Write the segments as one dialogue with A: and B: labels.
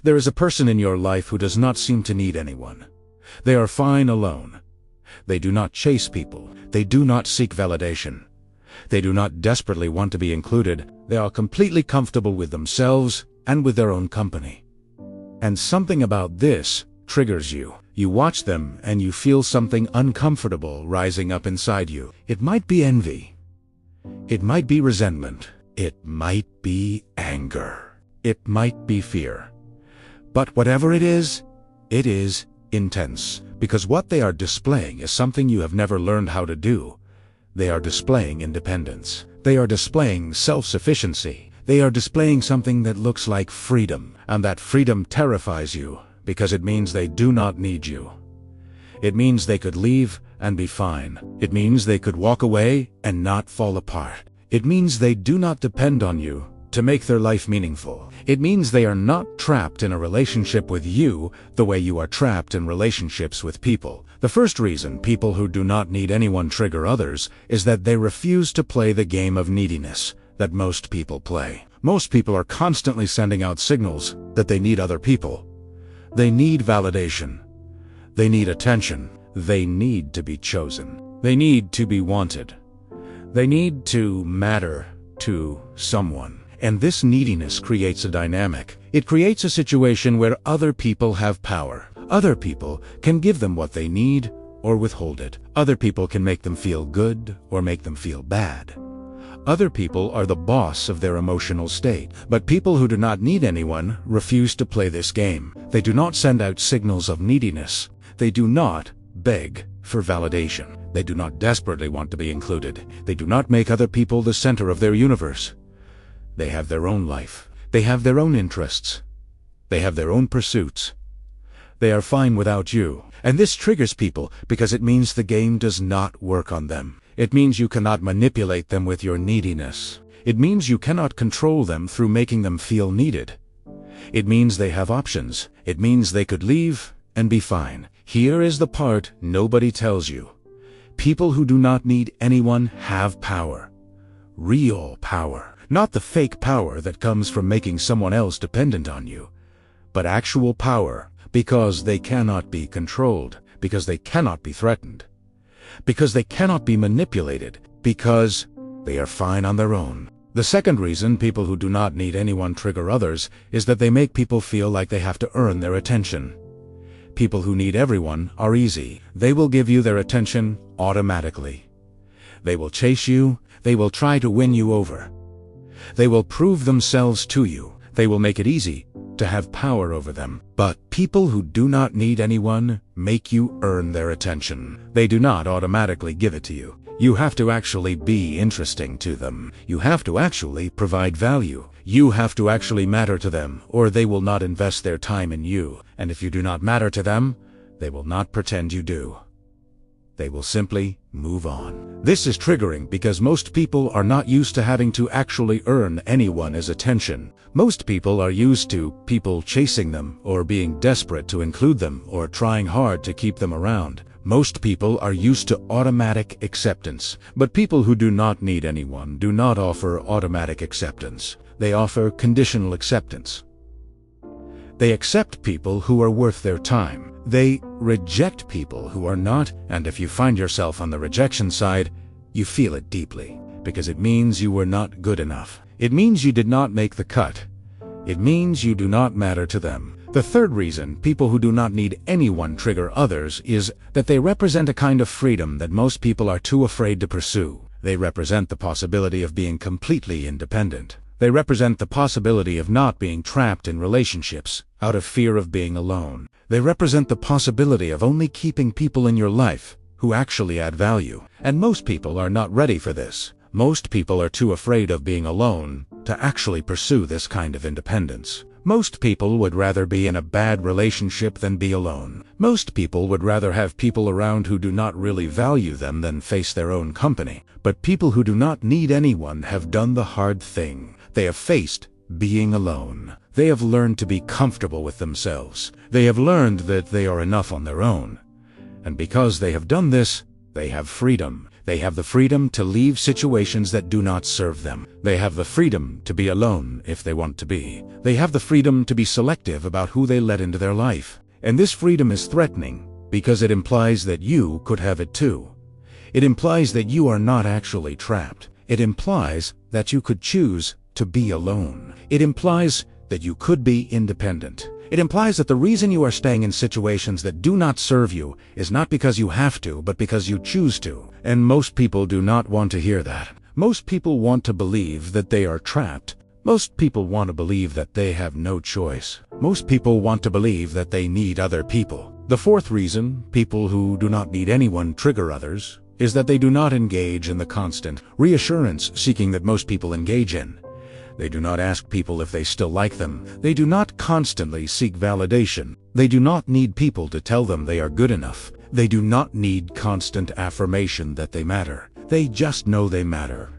A: There is a person in your life who does not seem to need anyone. They are fine alone. They do not chase people. They do not seek validation. They do not desperately want to be included. They are completely comfortable with themselves and with their own company. And something about this triggers you. You watch them and you feel something uncomfortable rising up inside you. It might be envy. It might be resentment. It might be anger. It might be fear. But whatever it is intense, because what they are displaying is something you have never learned how to do. They are displaying independence. They are displaying self-sufficiency. They are displaying something that looks like freedom, and that freedom terrifies you because it means they do not need you. It means they could leave and be fine. It means they could walk away and not fall apart. It means they do not depend on you to make their life meaningful. It means they are not trapped in a relationship with you the way you are trapped in relationships with people. The first reason people who do not need anyone trigger others is that they refuse to play the game of neediness that most people play. Most people are constantly sending out signals that they need other people. They need validation. They need attention. They need to be chosen. They need to be wanted. They need to matter to someone. And this neediness creates a dynamic. It creates a situation where other people have power. Other people can give them what they need or withhold it. Other people can make them feel good or make them feel bad. Other people are the boss of their emotional state. But people who do not need anyone refuse to play this game. They do not send out signals of neediness. They do not beg for validation. They do not desperately want to be included. They do not make other people the center of their universe. They have their own life. They have their own interests. They have their own pursuits. They are fine without you. And this triggers people because it means the game does not work on them. It means you cannot manipulate them with your neediness. It means you cannot control them through making them feel needed. It means they have options. It means they could leave and be fine. Here is the part nobody tells you. People who do not need anyone have power. Real power. Not the fake power that comes from making someone else dependent on you, but actual power because they cannot be controlled, because they cannot be threatened, because they cannot be manipulated, because they are fine on their own. The second reason people who do not need anyone trigger others is that they make people feel like they have to earn their attention. People who need everyone are easy. They will give you their attention automatically. They will chase you. They will try to win you over. They will prove themselves to you. They will make it easy to have power over them. But people who do not need anyone make you earn their attention. They do not automatically give it to you. You have to actually be interesting to them. You have to actually provide value. You have to actually matter to them, or they will not invest their time in you. And if you do not matter to them, they will not pretend you do. They will simply move on. This is triggering because most people are not used to having to actually earn anyone's attention. Most people are used to people chasing them or being desperate to include them or trying hard to keep them around. Most people are used to automatic acceptance. But people who do not need anyone do not offer automatic acceptance. They offer conditional acceptance. They accept people who are worth their time. They reject people who are not, and if you find yourself on the rejection side, you feel it deeply, because it means you were not good enough. It means you did not make the cut. It means you do not matter to them. The third reason people who do not need anyone trigger others is that they represent a kind of freedom that most people are too afraid to pursue. They represent the possibility of being completely independent. They represent the possibility of not being trapped in relationships out of fear of being alone. They represent the possibility of only keeping people in your life who actually add value. And most people are not ready for this. Most people are too afraid of being alone to actually pursue this kind of independence. Most people would rather be in a bad relationship than be alone. Most people would rather have people around who do not really value them than face their own company. But people who do not need anyone have done the hard thing. They have faced being alone. They have learned to be comfortable with themselves. They have learned that they are enough on their own. And because they have done this, they have freedom. They have the freedom to leave situations that do not serve them. They have the freedom to be alone if they want to be. They have the freedom to be selective about who they let into their life. And this freedom is threatening because it implies that you could have it too. It implies that you are not actually trapped. It implies that you could choose to be alone. It implies that you could be independent. It implies that the reason you are staying in situations that do not serve you is not because you have to, but because you choose to. And most people do not want to hear that. Most people want to believe that they are trapped. Most people want to believe that they have no choice. Most people want to believe that they need other people. The fourth reason people who do not need anyone trigger others is that they do not engage in the constant reassurance seeking that most people engage in. They do not ask people if they still like them. They do not constantly seek validation. They do not need people to tell them they are good enough. They do not need constant affirmation that they matter. They just know they matter.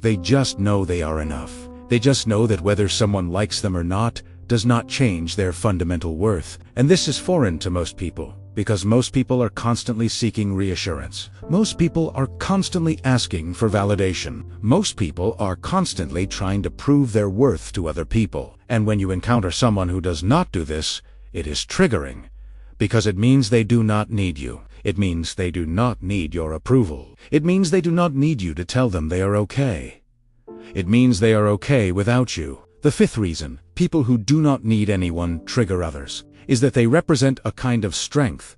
A: They just know they are enough. They just know that whether someone likes them or not does not change their fundamental worth. And this is foreign to most people, because most people are constantly seeking reassurance. Most people are constantly asking for validation. Most people are constantly trying to prove their worth to other people. And when you encounter someone who does not do this, it is triggering, because it means they do not need you. It means they do not need your approval. It means they do not need you to tell them they are okay. It means they are okay without you. The fifth reason people who do not need anyone trigger others is that they represent a kind of strength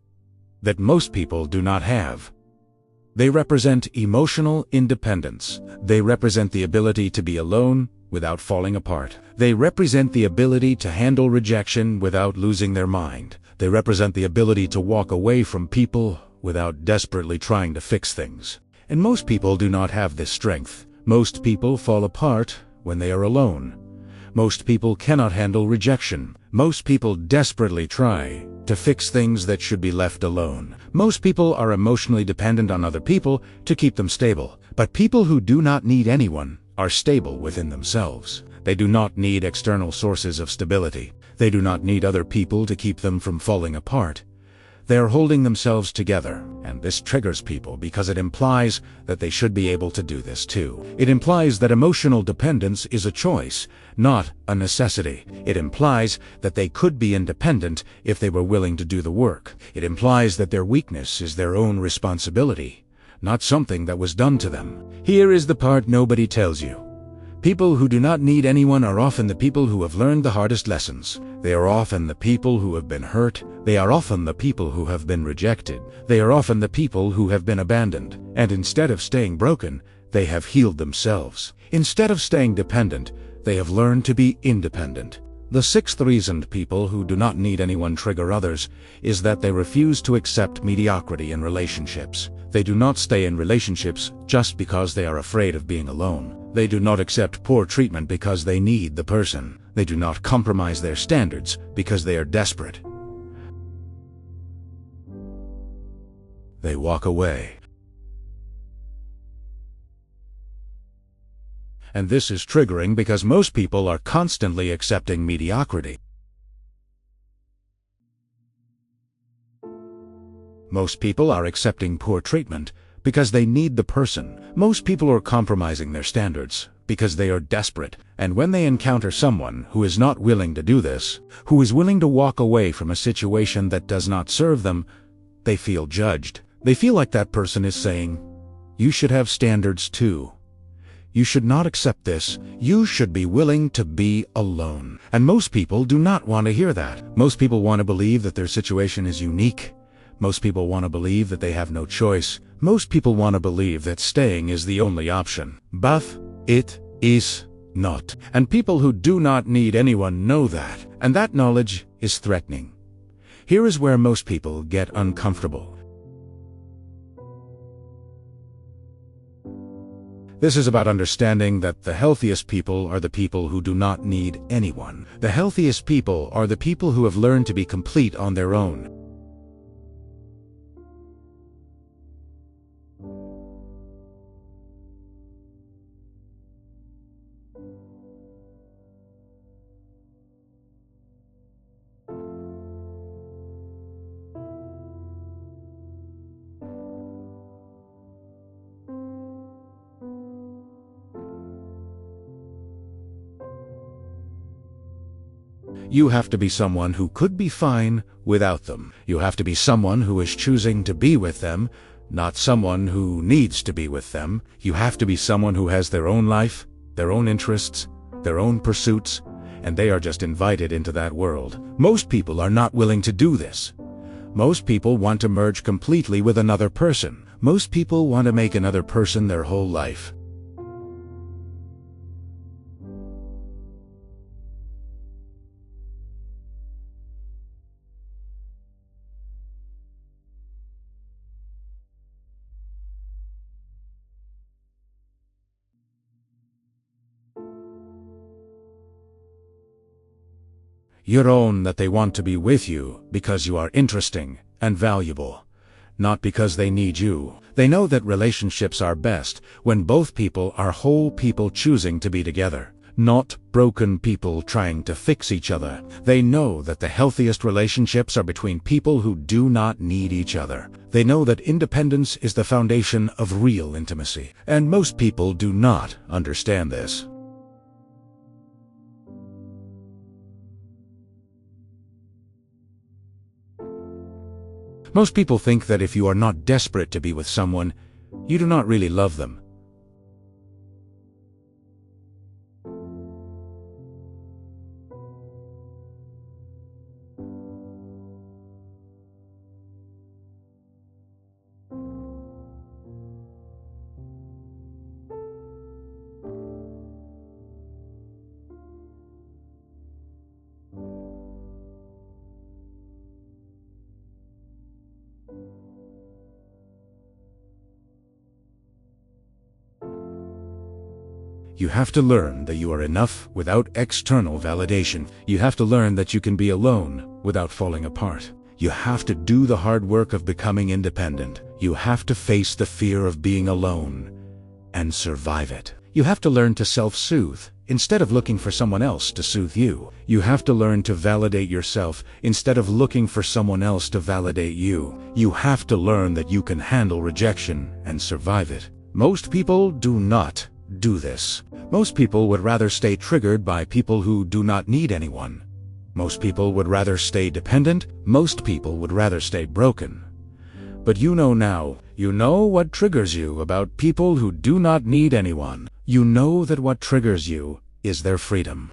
A: that most people do not have. They represent emotional independence. They represent the ability to be alone without falling apart. They represent the ability to handle rejection without losing their mind. They represent the ability to walk away from people without desperately trying to fix things. And most people do not have this strength. Most people fall apart when they are alone. Most people cannot handle rejection. Most people desperately try to fix things that should be left alone. Most people are emotionally dependent on other people to keep them stable. But people who do not need anyone are stable within themselves. They do not need external sources of stability. They do not need other people to keep them from falling apart. They are holding themselves together, and this triggers people because it implies that they should be able to do this too. It implies that emotional dependence is a choice, not a necessity. It implies that they could be independent if they were willing to do the work. It implies that their weakness is their own responsibility, not something that was done to them. Here is the part nobody tells you. People who do not need anyone are often the people who have learned the hardest lessons. They are often the people who have been hurt. They are often the people who have been rejected. They are often the people who have been abandoned. And instead of staying broken, they have healed themselves. Instead of staying dependent, they have learned to be independent. The sixth reason people who do not need anyone trigger others is that they refuse to accept mediocrity in relationships. They do not stay in relationships just because they are afraid of being alone. They do not accept poor treatment because they need the person. They do not compromise their standards because they are desperate. They walk away. And this is triggering because most people are constantly accepting mediocrity. Most people are accepting poor treatment because they need the person. Most people are compromising their standards because they are desperate. And when they encounter someone who is not willing to do this, who is willing to walk away from a situation that does not serve them, they feel judged. They feel like that person is saying, "You should have standards too. You should not accept this. You should be willing to be alone." And most people do not want to hear that. Most people want to believe that their situation is unique. Most people want to believe that they have no choice. Most people want to believe that staying is the only option. But it is not. And people who do not need anyone know that. And that knowledge is threatening. Here is where most people get uncomfortable. This is about understanding that the healthiest people are the people who do not need anyone. The healthiest people are the people who have learned to be complete on their own. You have to be someone who could be fine without them. You have to be someone who is choosing to be with them, not someone who needs to be with them. You have to be someone who has their own life, their own interests, their own pursuits, and they are just invited into that world. Most people are not willing to do this. Most people want to merge completely with another person. Most people want to make another person their whole life. You own that they want to be with you because you are interesting and valuable, not because they need you. They know that relationships are best when both people are whole people choosing to be together, not broken people trying to fix each other. They know that the healthiest relationships are between people who do not need each other. They know that independence is the foundation of real intimacy, and most people do not understand this. Most people think that if you are not desperate to be with someone, you do not really love them. You have to learn that you are enough without external validation. You have to learn that you can be alone without falling apart. You have to do the hard work of becoming independent. You have to face the fear of being alone and survive it. You have to learn to self-soothe instead of looking for someone else to soothe you. You have to learn to validate yourself instead of looking for someone else to validate you. You have to learn that you can handle rejection and survive it. Most people do not do this. Most people would rather stay triggered by people who do not need anyone. Most people would rather stay dependent. Most people would rather stay broken. But you know now, you know what triggers you about people who do not need anyone. You know that what triggers you is their freedom.